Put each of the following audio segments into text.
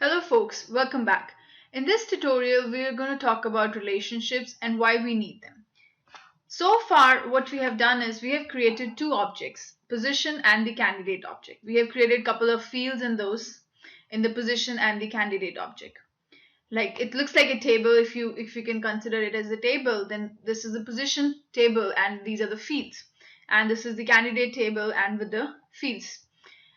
Hello folks, welcome back. In this tutorial, we are going to talk about relationships and why we need them. So far, what we have done is we have created two objects, position and the candidate object. We have created a couple of fields in those, in the position and the candidate object. Like it looks like a table. If you can consider it as a table, then this is the position table and these are the fields. And this is the candidate table and with the fields.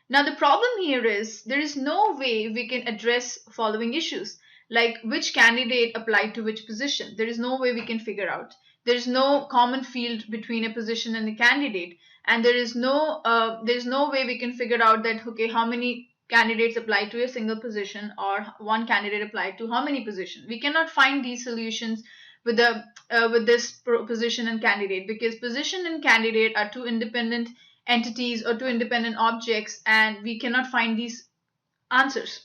Now, the problem here is there is no way we can address following issues, like which candidate applied to which position. There is no way we can figure out. There is no common field between a position and a candidate, and there is no way we can figure out that okay, how many candidates apply to a single position or one candidate applied to how many positions. We cannot find these solutions with this position and candidate, because position and candidate are two independent entities or two independent objects, and we cannot find these answers.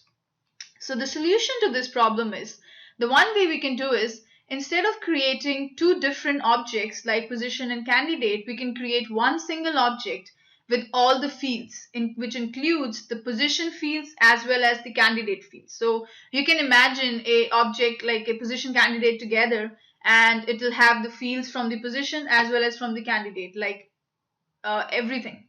So the solution to this problem is, the one way we can do is, instead of creating two different objects like position and candidate, we can create one single object with all the fields, which includes the position fields as well as the candidate fields. So you can imagine a object like a position candidate together, and it will have the fields from the position as well as from the candidate, like everything.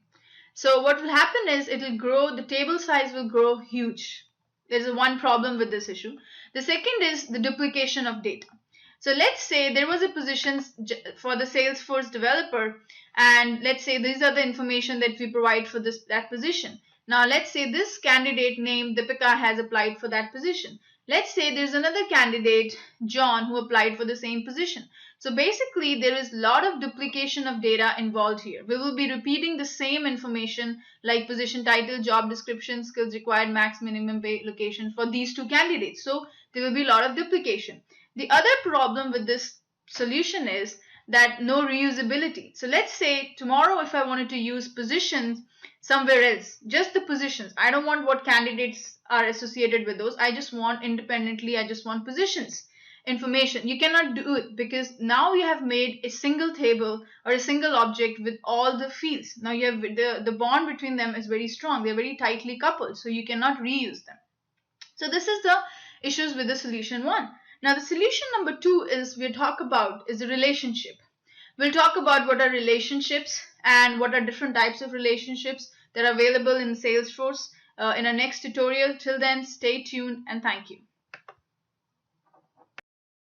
So what will happen is it will grow, the table size will grow huge. There's one problem with this issue. The second is the duplication of data. So let's say there was a position for the Salesforce developer, and let's say these are the information that we provide for that position. Now let's say this candidate named Deepika has applied for that position. Let's say there's another candidate, John, who applied for the same position. So basically, there is a lot of duplication of data involved here. We will be repeating the same information like position title, job description, skills required, max, minimum pay, location for these two candidates. So there will be a lot of duplication. The other problem with this solution is that no reusability. So let's say tomorrow if I wanted to use positions somewhere else, just the positions. I don't want what candidates are associated with those. I just want positions information. You cannot do it because now you have made a single table or a single object with all the fields. Now you have the bond between them is very strong. They're very tightly coupled, so you cannot reuse them. So this is the issues with the solution one. Now the solution number two is a relationship. We'll talk about what are relationships and what are different types of relationships that are available in Salesforce in our next tutorial. Till then, stay tuned and thank you.